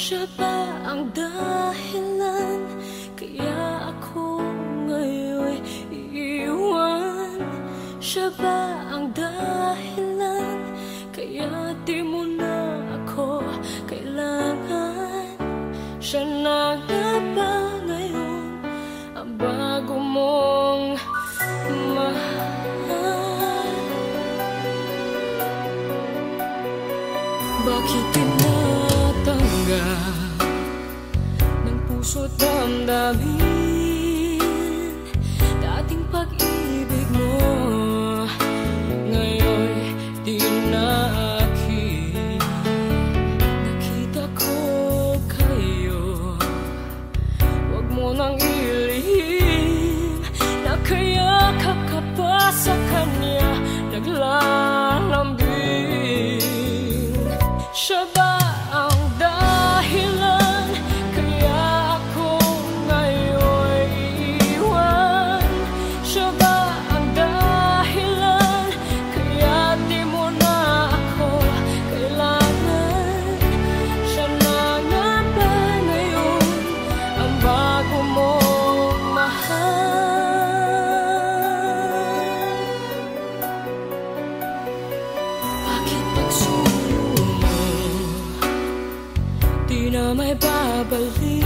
Siya ba ang dahilan kaya ako ngayon iiwan? Siya ba ang dahilan kaya di mo na ako kailangan? Siya na nga ba ngayon ang bago mong mahal? Bakit tinatanggal ng puso't damdamin dating pag-ibig mo? Ngayon di na akin. Nakita ko kayo, wag mo nang ilihim. Nakayakap ka pa sa kanya, naglalambing. Siya ba ang dahilan kaya ako ngayon iiwan? Siya ba ang dahilan kaya di mo na ako kailangan? Siya na nga ba ngayon ang bago mong mahal? Bakit pagsulo mo di na may babalik?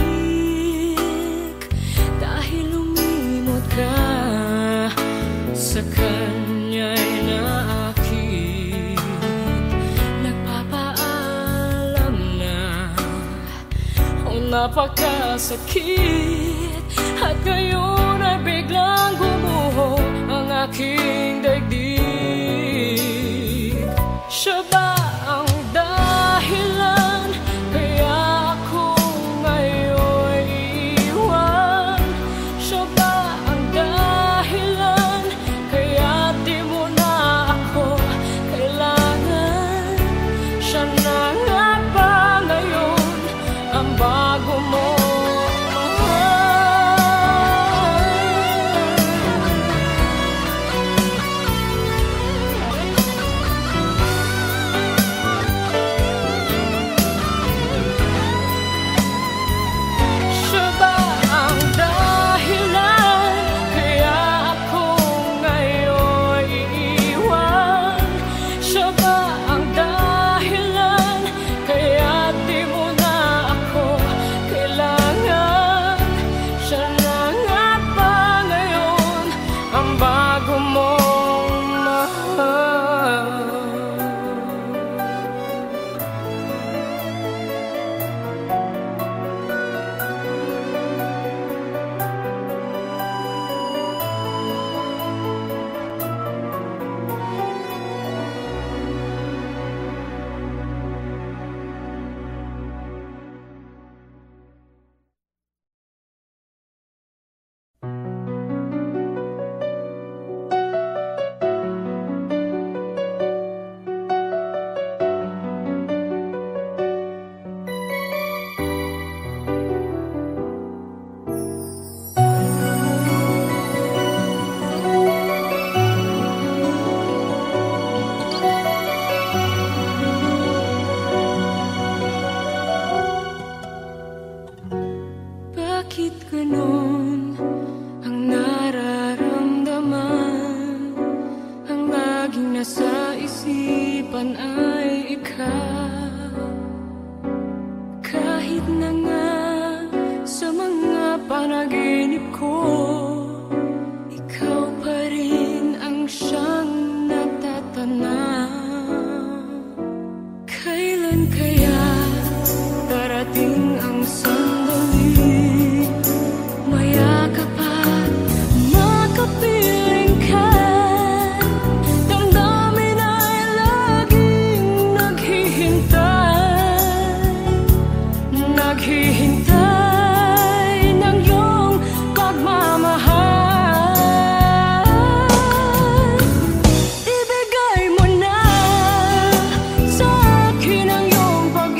Dahil lumimot ka sa kanya'y naakit. Nagpapaalam na napakasakit, at ngayon ay biglang gumuho ang aking daigdig. Siya ba ang dahilan kaya ako ngayon iiwan? Siya ba ang dahilan kaya di mo na ako kailangan? Siya na nga ba ngayon ang bago mo? Siya ba ang dahilan kaya ako ngayon iiwan? Siya ba ang dahilan kaya di mo na ako kailangan? Siya na nga ba ngayon ang bago mong mahal? Bakit ganon ang nararamdaman? Ang laging nasa isipan ay ikaw. Kahit na nga sa mga panaginip ko, ikaw pa rin ang siyang natatanaw. Kailan kaya darating ang sandali, mayakap at makapiling ka? Damdamin ay laging naghihintay ng iyong pagmamahal. Ibigay mo na sa akin ang iyong pag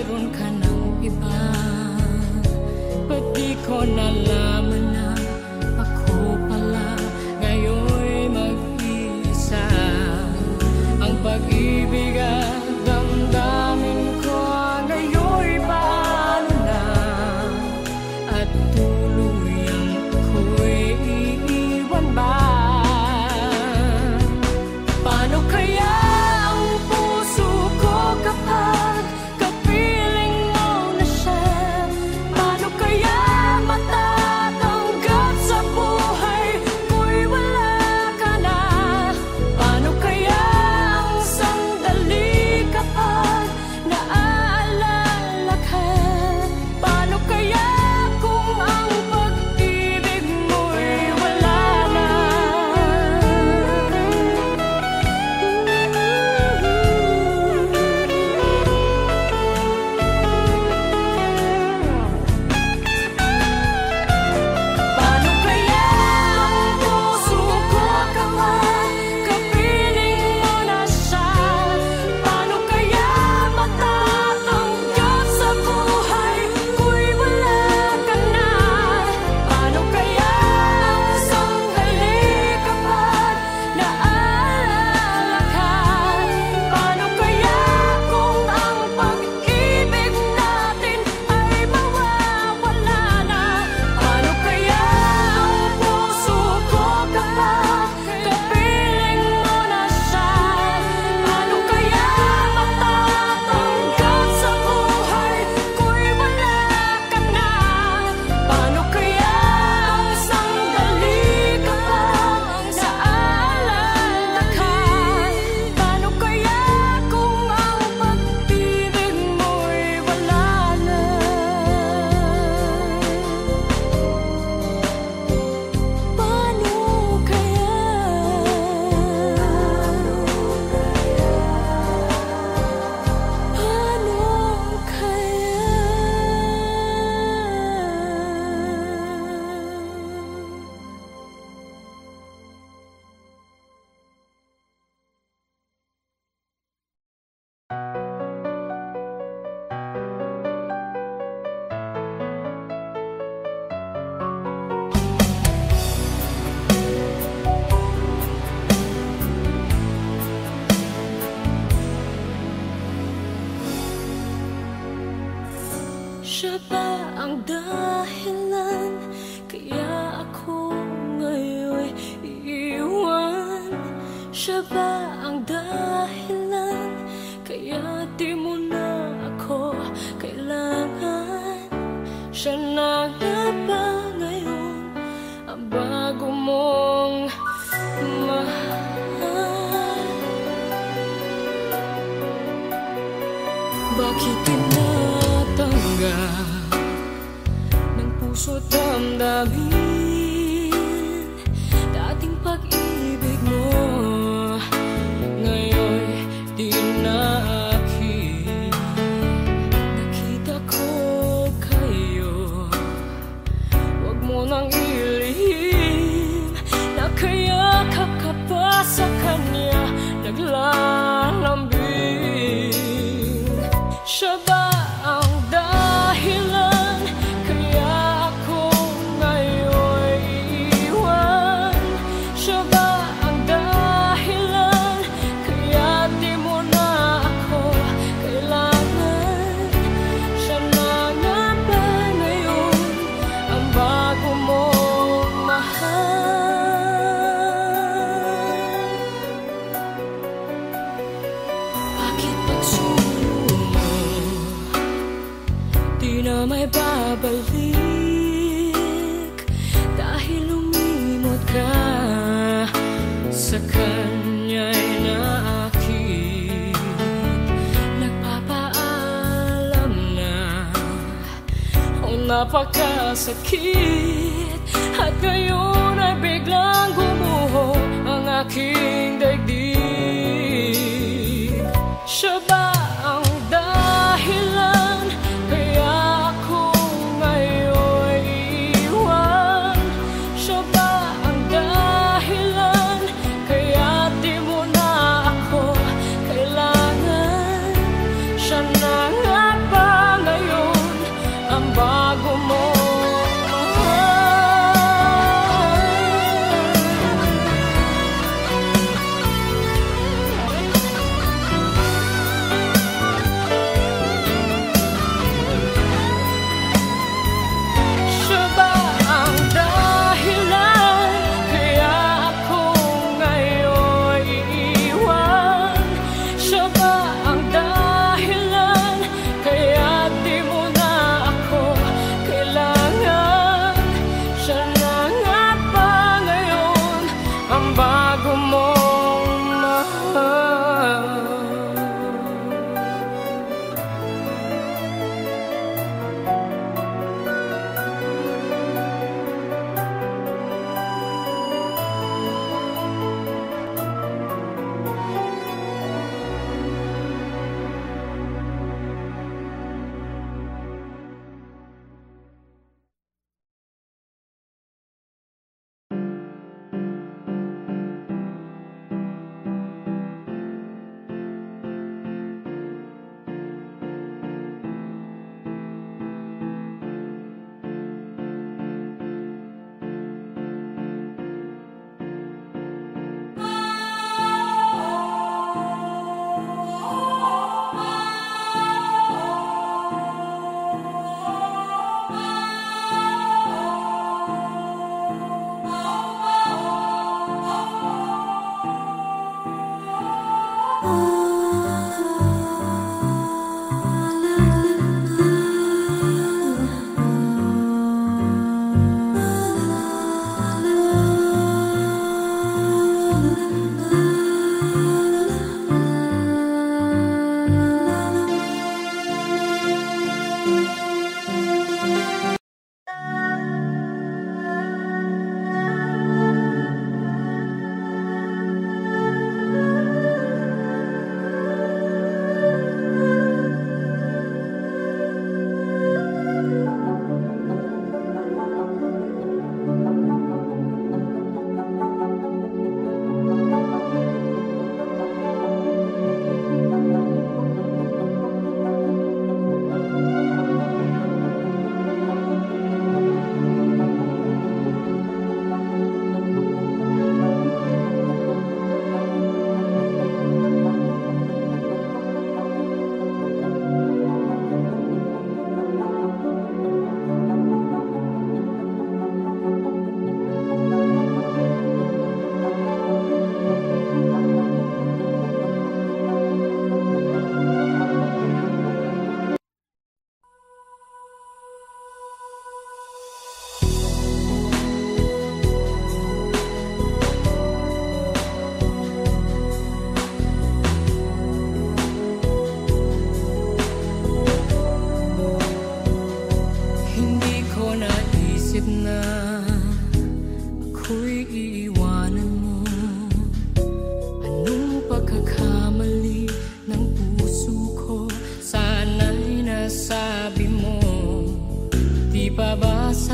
mayroon ka ng iba. Ba't di ko nalaman na ako pala ngayon'y mag-iisa? Ang pag-ibig at damdamin ko ngayon'y paano na? At tuluyang ako'y iiwan ba? Paano kaya ang puso ko kapag kapiling mo na siya? Paano kaya matatanggap sa buhay ko'y wala ka na? Paano kaya ang sandali kapag naaalala ka? Paano kaya kung ang pag-ibig mo'y wala na? Paano kaya ang puso ko kapag kapiling mo na siya? Paano kaya matatanggap sa buhay ko'y wala ka na? Paano kaya ang sandali kapag naaalala ka? Paano kaya kung ang pag-ibig natin ay mawawala na? Paano kaya ang puso ko kapag kapiling mo na siya? Paano kaya matatanggap sa buhay ko'y wala ka na? Paano kaya ang sandali kapag naaalala ka? Paano kaya kung ang pag-ibig mo'y wala na? Paano kaya? Siya ba ang dahilan kaya ako ngayon iiwan? Siya ba ang dahilan kaya di mo na ako kailangan? Siya na nga ba ngayon ang bago mong mahal? Bakit tinatanggap ng puso't damdamin dating pag-ibig mo? Ngayon di na akin. Nakita ko kayo, wag mo nang ilihim. Nakayakap ka pa sa kanya, naglalambing. Siya ba ang dahilan kaya ako ngayon iiwan? Siya ba ang dahilan kaya di mo na ako kailangan? Siya na nga ba ngayon ang bago mong mahal? Bakit pagsulo mo di na may babalik? Dahil lumimot ka sa kanya'y naakit. Nagpapaalam na napakasakit. At ngayon ay biglang gumuho ang aking daigdig. Siya ba ang dahilan kaya ako ngayon iiwan? Siya ba ang dahilan kaya di mo na ako kailangan? Siya na nga ba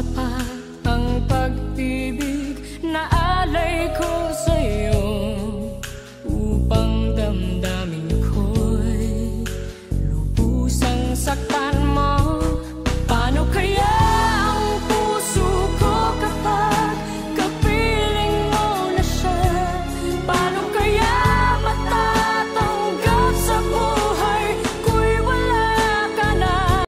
sapat ang pag-ibig na alay ko sa'yo.